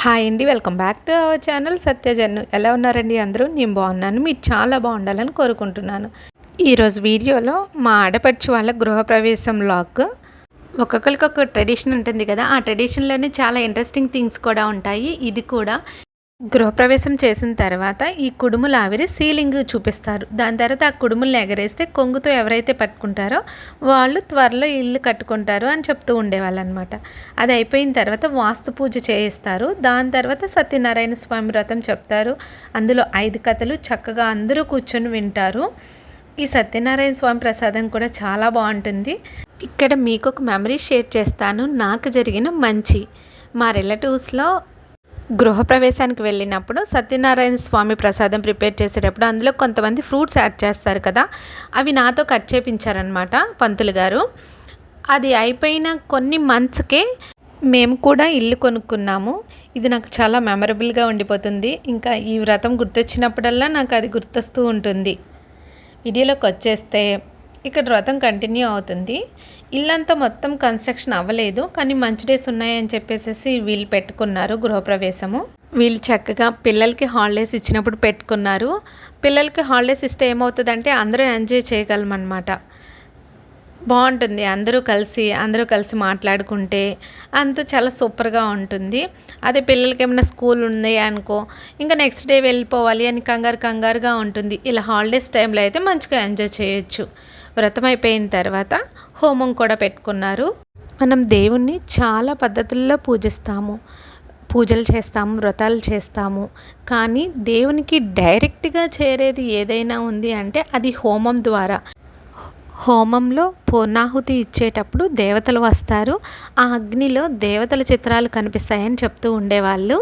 Hi అండి. Welcome back to our channel సత్యజన్ను. ఎలా ఉన్నారండి అందరూ? నేను బాగున్నాను. మీరు చాలా బాగుండాలని కోరుకుంటున్నాను. ఈరోజు వీడియోలో మా ఆడపడుచు వాళ్ళ గృహప్రవేశం వ్లాగ్. ఒక్కొక్కరికి ఒక ట్రెడిషన్ ఉంటుంది కదా, ఆ ట్రెడిషన్లోనే చాలా ఇంట్రెస్టింగ్ థింగ్స్ కూడా ఉంటాయి. ఇది కూడా గృహప్రవేశం చేసిన తర్వాత ఈ కుడుములు ఆవిరి సీలింగ్ చూపిస్తారు. దాని తర్వాత ఆ కుడుములను ఎగరేస్తే కొంగుతో ఎవరైతే పట్టుకుంటారో వాళ్ళు త్వరలో ఇల్లు కట్టుకుంటారు అని చెప్తూ ఉండేవాళ్ళు అనమాట. అది అయిపోయిన తర్వాత వాస్తు పూజ చేయిస్తారు. దాని తర్వాత సత్యనారాయణ స్వామి వ్రతం చెప్తారు. అందులో 5 కథలు చక్కగా అందరూ కూర్చొని వింటారు. ఈ సత్యనారాయణ స్వామి ప్రసాదం కూడా చాలా బాగుంటుంది. ఇక్కడ మీకు ఒక మెమరీ షేర్ చేస్తాను. నాకు జరిగిన మంచి మా రిలేటివ్స్లో గృహప్రవేశానికి వెళ్ళినప్పుడు సత్యనారాయణ స్వామి ప్రసాదం ప్రిపేర్ చేసేటప్పుడు అందులో కొంతమంది ఫ్రూట్స్ యాడ్ చేస్తారు కదా, అవి నాతో కట్ చేయించారనమాట పంతులు గారు. అది అయిపోయిన కొన్ని మంత్స్కే మేము కూడా ఇల్లు కొనుక్కున్నాము. ఇది నాకు చాలా మెమరబుల్గా ఉండిపోతుంది. ఇంకా ఈ వ్రతం గుర్తొచ్చినప్పుడల్లా నాకు అది గుర్తొస్తూ ఉంటుంది. వీడియోలోకి వచ్చేస్తే ఇక్కడ వ్రతం కంటిన్యూ అవుతుంది. ఇల్లంతా మొత్తం కన్స్ట్రక్షన్ అవ్వలేదు, కానీ మంచి డేస్ ఉన్నాయని చెప్పేసి వీళ్ళు పెట్టుకున్నారు గృహప్రవేశము. వీళ్ళు చక్కగా పిల్లలకి హాలిడేస్ ఇచ్చినప్పుడు పెట్టుకున్నారు. పిల్లలకి హాలిడేస్ ఇస్తే ఏమవుతుందంటే అందరూ ఎంజాయ్ చేయగలమన్నమాట. బాగుంటుంది. అందరూ కలిసి మాట్లాడుకుంటే అంత చాలా సూపర్గా ఉంటుంది. అదే పిల్లలకి ఏమైనా స్కూల్ ఉంది అనుకో, ఇంకా నెక్స్ట్ డే వెళ్ళిపోవాలి అని కంగారుగా ఉంటుంది. ఇలా హాలిడేస్ టైంలో అయితే మంచిగా ఎంజాయ్ చేయొచ్చు. వ్రతం అయిపోయిన తర్వాత హోమం కూడా పెట్టుకున్నారు. మనం దేవుణ్ణి చాలా పద్ధతుల్లో పూజలు చేస్తాము, వ్రతాలు చేస్తాము. కానీ దేవునికి డైరెక్ట్గా చేరేది ఏదైనా ఉంది అంటే అది హోమం ద్వారా. హోమంలో పూర్ణాహుతి ఇచ్చేటప్పుడు దేవతలు వస్తారు. ఆ అగ్నిలో దేవతల చిత్రాలు కనిపిస్తాయని చెప్తూ ఉండేవాళ్ళు.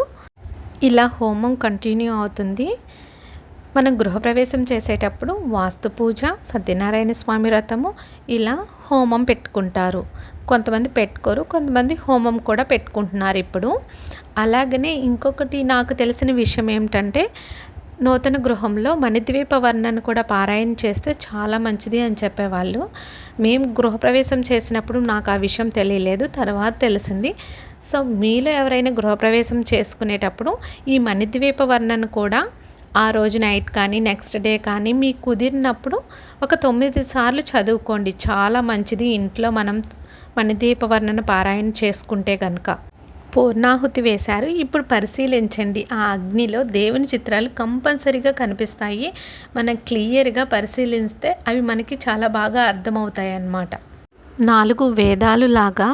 ఇలా హోమం కంటిన్యూ అవుతుంది. మనం గృహప్రవేశం చేసేటప్పుడు వాస్తు పూజ, సత్యనారాయణ స్వామి వ్రతము, ఇలా హోమం పెట్టుకుంటారు. కొంతమంది పెట్టుకోరు, కొంతమంది హోమం కూడా పెట్టుకుంటున్నారు ఇప్పుడు. అలాగనే ఇంకొకటి నాకు తెలిసిన విషయం ఏమిటంటే, నూతన గృహంలో మణిద్వీప వర్ణన కూడా పారాయణ చేస్తే చాలా మంచిది అని చెప్పేవాళ్ళు. మేము గృహప్రవేశం చేసినప్పుడు నాకు ఆ విషయం తెలియలేదు, తర్వాత తెలిసింది. సో మీలో ఎవరైనా గృహప్రవేశం చేసుకునేటప్పుడు ఈ మణిద్వీప వర్ణన కూడా ఆ రోజు నైట్ కానీ నెక్స్ట్ డే కానీ మీకు కుదిరినప్పుడు ఒక 9 సార్లు చదువుకోండి. చాలా మంచిది ఇంట్లో మనం మణిద్వీప వర్ణన పారాయణ చేసుకుంటే కనుక. పూర్ణాహుతి వేశారు. ఇప్పుడు పరిశీలించండి, ఆ అగ్నిలో దేవుని చిత్రాలు కంపల్సరీగా కనిపిస్తాయి. మనం క్లియర్గా పరిశీలిస్తే అవి మనకి చాలా బాగా అర్థమవుతాయి అన్నమాట. 4 వేదాలు లాగా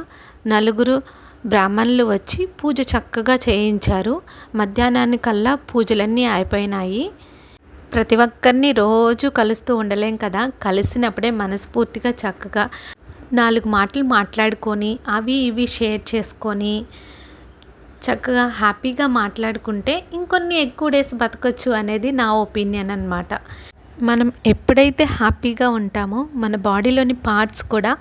నలుగురు బ్రాహ్మణులు వచ్చి పూజ చక్కగా చేయించారు. మధ్యాహ్నానికల్లా పూజలన్నీ అయిపోయినాయి. ప్రతి ఒక్కరిని రోజు కలుస్తూ ఉండలేం కదా, కలిసినప్పుడే మనస్ఫూర్తిగా చక్కగా 4 మాటలు మాట్లాడుకొని అవి ఇవి షేర్ చేసుకొని చక్కగా హ్యాపీగా మాట్లాడుకుంటే ఇంకొన్ని ఎక్కువ డేస్ బతకొచ్చు అనేది నా ఒపీనియన్ అన్నమాట. మనం ఎప్పుడైతే హ్యాపీగా ఉంటామో మన బాడీలోని పార్ట్స్ కూడా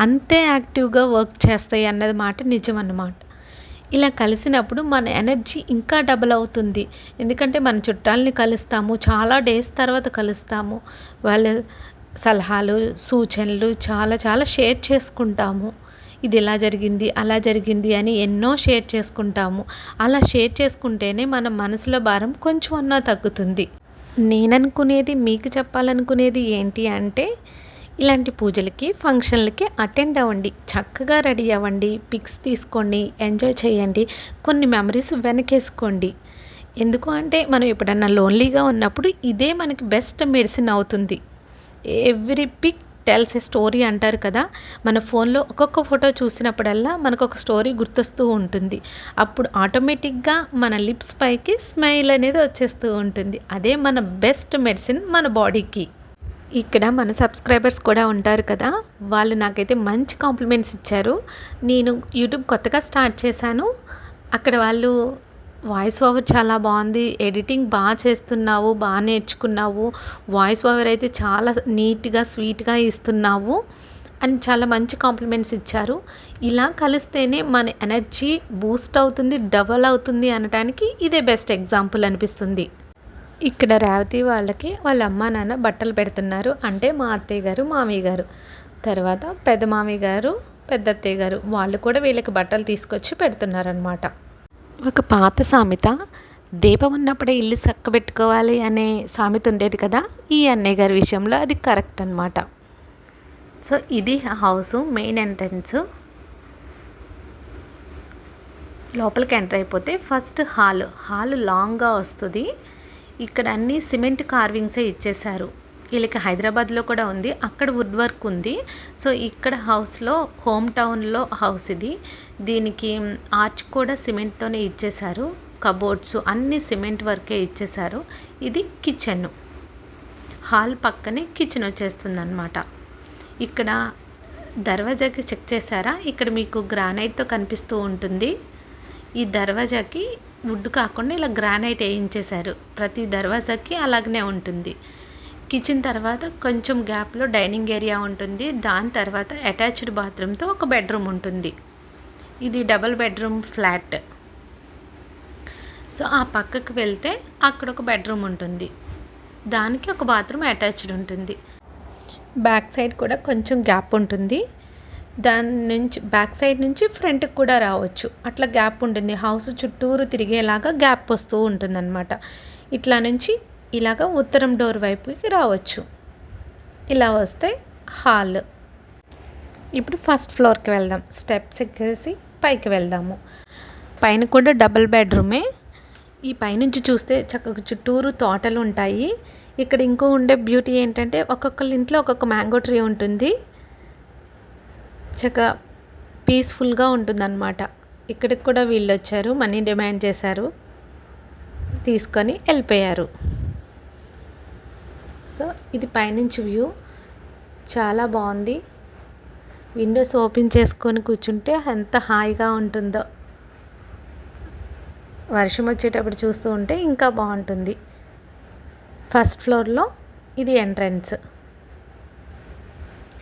అంతే యాక్టివ్గా వర్క్ చేస్తాయి అన్నది మాట నిజం అన్నమాట. ఇలా కలిసినప్పుడు మన ఎనర్జీ ఇంకా డబుల్ అవుతుంది. ఎందుకంటే మన చుట్టాలని కలుస్తాము, చాలా డేస్ తర్వాత కలుస్తాము. వాళ్ళ సలహాలు, సూచనలు చాలా షేర్ చేసుకుంటాము. ఇది ఇలా జరిగింది, అలా జరిగింది అని ఎన్నో షేర్ చేసుకుంటాము. అలా షేర్ చేసుకుంటేనే మన మనసులో భారం కొంచెం అన్నా తగ్గుతుంది. నేననుకునేది, మీకు చెప్పాలనుకునేది ఏంటి అంటే, ఇలాంటి పూజలకి, ఫంక్షన్లకి అటెండ్ అవ్వండి, చక్కగా రెడీ అవ్వండి, పిక్స్ తీసుకోండి, ఎంజాయ్ చేయండి, కొన్ని మెమరీస్ వెనకేసుకోండి. ఎందుకు అంటే మనం ఎప్పుడన్నా లోన్లీగా ఉన్నప్పుడు ఇదే మనకి బెస్ట్ మెడిసిన్ అవుతుంది. Every pic tells a story అంటారు కదా, మన ఫోన్లో ఒక్కొక్క ఫోటో చూసినప్పుడల్లా మనకు ఒక స్టోరీ గుర్తొస్తూ ఉంటుంది. అప్పుడు ఆటోమేటిక్గా మన లిప్స్ పైకి స్మైల్ అనేది వచ్చేస్తూ ఉంటుంది. అదే మన బెస్ట్ మెడిసిన్ మన బాడీకి. ఇక్కడ మన సబ్స్క్రైబర్స్ కూడా ఉంటారు కదా, వాళ్ళు నాకైతే మంచి కాంప్లిమెంట్స్ ఇచ్చారు. నేను యూట్యూబ్ కొత్తగా స్టార్ట్ చేశాను. అక్కడ వాళ్ళు వాయిస్ ఓవర్ చాలా బాగుంది, ఎడిటింగ్ బాగా చేస్తున్నావు, బాగా నేర్చుకున్నావు, వాయిస్ ఓవర్ అయితే చాలా నీట్గా స్వీట్గా ఇస్తున్నావు అని చాలా మంచి కాంప్లిమెంట్స్ ఇచ్చారు. ఇలా కలిస్తేనే మన ఎనర్జీ బూస్ట్ అవుతుంది, డబల్ అవుతుంది అనడానికి ఇదే బెస్ట్ ఎగ్జాంపుల్ అనిపిస్తుంది. ఇక్కడ రేవతి వాళ్ళకి వాళ్ళ అమ్మ నాన్న బట్టలు పెడుతున్నారు. అంటే మా అత్తయ్య గారు, మామయ్య గారు, తర్వాత పెద్ద మామయ్య గారు, పెద్ద అత్తయ్య గారు వాళ్ళు కూడా వీళ్ళకి బట్టలు తీసుకొచ్చి పెడుతున్నారనమాట. ఒక పాత సామెత, దీపం ఉన్నప్పుడే ఇల్లు చక్కబెట్టుకోవాలి అనే సామెత ఉండేది కదా. ఈ అన్నయ్య గారి విషయంలో అది కరెక్ట్ అనమాట. సో ఇది హౌస్ మెయిన్ ఎంట్రన్స్. లోపలికి ఎంటర్ అయిపోతే ఫస్ట్ హాల్ లాంగ్గా వస్తుంది. ఇక్కడ అన్ని సిమెంట్ కార్వింగ్సే ఇచ్చేశారు. వీళ్ళకి హైదరాబాద్లో కూడా ఉంది, అక్కడ వుడ్ వర్క్ ఉంది. సో ఇక్కడ హౌస్లో హోమ్ టౌన్లో హౌస్ ఇది. దీనికి ఆర్చ్ కూడా సిమెంట్తోనే ఇచ్చేశారు. కబోర్డ్స్ అన్నీ సిమెంట్ వర్కే ఇచ్చేశారు. ఇది కిచెన్. హాల్ పక్కనే కిచెన్ వచ్చేస్తుంది అన్నమాట. ఇక్కడ దర్వాజాకి చెక్ చేశారా, ఇక్కడ మీకు గ్రానైట్తో కనిపిస్తూ ఉంటుంది. ఈ దర్వాజాకి వుడ్ కాకుండా ఇలా గ్రానైట్ వేయించేశారు. ప్రతి దర్వాజాకి అలాగనే ఉంటుంది. కిచెన్ తర్వాత కొంచెం గ్యాప్లో డైనింగ్ ఏరియా ఉంటుంది. దాని తర్వాత అటాచ్డ్ బాత్రూమ్తో ఒక బెడ్రూమ్ ఉంటుంది. ఇది డబుల్ బెడ్రూమ్ ఫ్లాట్. సో ఆ పక్కకు వెళ్తే అక్కడ ఒక బెడ్రూమ్ ఉంటుంది, దానికి ఒక బాత్రూమ్ అటాచ్డ్ ఉంటుంది. బ్యాక్ సైడ్ కూడా కొంచెం గ్యాప్ ఉంటుంది. దాని నుంచి బ్యాక్ సైడ్ నుంచి ఫ్రంట్కి కూడా రావచ్చు, అట్లా గ్యాప్ ఉంటుంది. హౌస్ చుట్టూరు తిరిగేలాగా గ్యాప్ వస్తూ ఉంటుందన్నమాట. ఇట్లా నుంచి ఇలాగ ఉత్తరం డోర్ వైపుకి రావచ్చు. ఇలా వస్తే హాల్. ఇప్పుడు ఫస్ట్ ఫ్లోర్కి వెళ్దాం. స్టెప్స్ ఎక్కేసి పైకి వెళ్దాము. పైన కూడా డబుల్ బెడ్రూమే. ఈ పైనుంచి చూస్తే చక్కగా చుట్టూరు తోటలు ఉంటాయి. ఇక్కడ ఇంకో ఉండే బ్యూటీ ఏంటంటే ఒక్కొక్కళ్ళ ఇంట్లో ఒక్కొక్క మ్యాంగో ట్రీ ఉంటుంది. చక్కగా పీస్ఫుల్గా ఉంటుందన్నమాట. ఇక్కడికి కూడా వీళ్ళు వచ్చారు, మనీ డిమాండ్ చేశారు, తీసుకొని వెళ్ళిపోయారు. సో ఇది పైనుంచి వ్యూ చాలా బాగుంది. విండోస్ ఓపెన్ చేసుకొని కూర్చుంటే ఎంత హాయిగా ఉంటుందో. వర్షం వచ్చేటప్పుడు చూస్తూ ఉంటే ఇంకా బాగుంటుంది. ఫస్ట్ ఫ్లోర్లో ఇది ఎంట్రన్స్.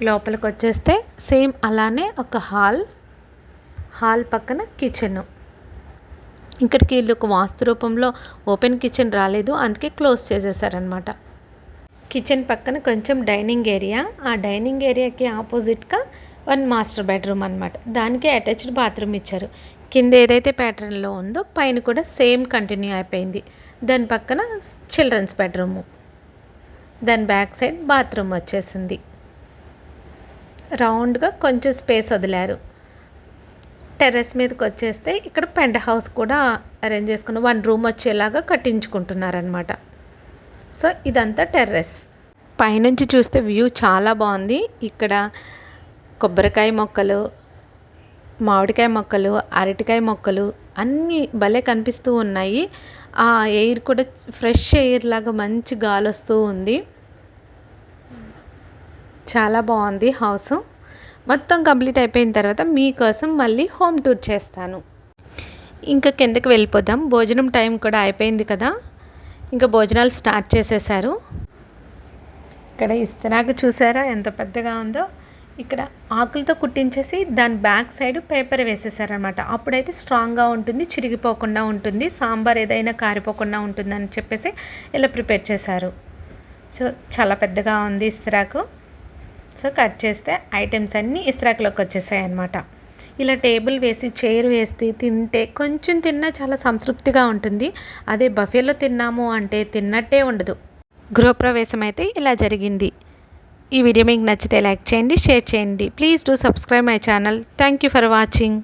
లోపలికి వచ్చేస్తే సేమ్ అలానే ఒక హాల్ పక్కన కిచెన్. ఇక్కడికి వీళ్ళు ఒక వాస్తు రూపంలో ఓపెన్ కిచెన్ రాలేదు, అందుకే క్లోజ్ చేసేసారనమాట. కిచెన్ పక్కన కొంచెం డైనింగ్ ఏరియా. ఆ డైనింగ్ ఏరియాకి ఆపోజిట్గా వన్ మాస్టర్ బెడ్రూమ్ అనమాట. దానికి అటాచ్డ్ బాత్రూమ్ ఇచ్చారు. కింద ఏదైతే ప్యాటర్న్లో ఉందో పైన కూడా సేమ్ కంటిన్యూ అయిపోయింది. దాని పక్కన చిల్డ్రన్స్ బెడ్రూము, దాని బ్యాక్ సైడ్ బాత్రూమ్ వచ్చేసింది. రౌండ్గా కొంచెం స్పేస్ వదిలారు. టెర్రస్ మీదకి వచ్చేస్తే ఇక్కడ పెంట్ హౌస్ కూడా అరేంజ్ చేసుకుని 1 రూమ్ వచ్చేలాగా కట్టించుకుంటున్నారనమాట. సో ఇదంతా టెర్రస్. పైనుంచి చూస్తే వ్యూ చాలా బాగుంది. ఇక్కడ కొబ్బరికాయ మొక్కలు, మామిడికాయ మొక్కలు, అరటికాయ మొక్కలు అన్నీ భలే కనిపిస్తూ ఉన్నాయి. ఆ ఎయిర్ కూడా ఫ్రెష్ ఎయిర్ లాగా మంచి గాలి వస్తూ ఉంది. చాలా బాగుంది హౌస్. మొత్తం కంప్లీట్ అయిపోయిన తర్వాత మీకోసం మళ్ళీ హోమ్ టూర్ చేస్తాను. ఇంకా కిందకి వెళ్ళిపోదాం. భోజనం టైం కూడా అయిపోయింది కదా, ఇంకా భోజనాలు స్టార్ట్ చేసేసారు. ఇక్కడ ఇస్తరాకు చూసారా ఎంత పెద్దగా ఉందో. ఇక్కడ ఆకులతో కుట్టించేసి దాని బ్యాక్ సైడ్ పేపర్ వేసేసారనమాట. అప్పుడైతే స్ట్రాంగ్గా ఉంటుంది, చిరిగిపోకుండా ఉంటుంది, సాంబార్ ఏదైనా కారిపోకుండా ఉంటుందని చెప్పేసి ఇలా ప్రిపేర్ చేశారు. సో చాలా పెద్దగా ఉంది ఇస్తరాకు. సో కట్ చేస్తే ఐటమ్స్ అన్నీ ఇస్తరాకులోకి వచ్చేసాయి అన్నమాట. ఇలా టేబుల్ వేసి చైర్ వేసి తింటే కొంచెం తిన్నా చాలా సంతృప్తిగా ఉంటుంది. అదే బఫేలో తిన్నాము అంటే తిన్నట్టే ఉండదు. గృహప్రవేశం అయితే ఇలా జరిగింది. ఈ వీడియో మీకు నచ్చితే లైక్ చేయండి, షేర్ చేయండి. Please do subscribe my channel. Thank you for watching.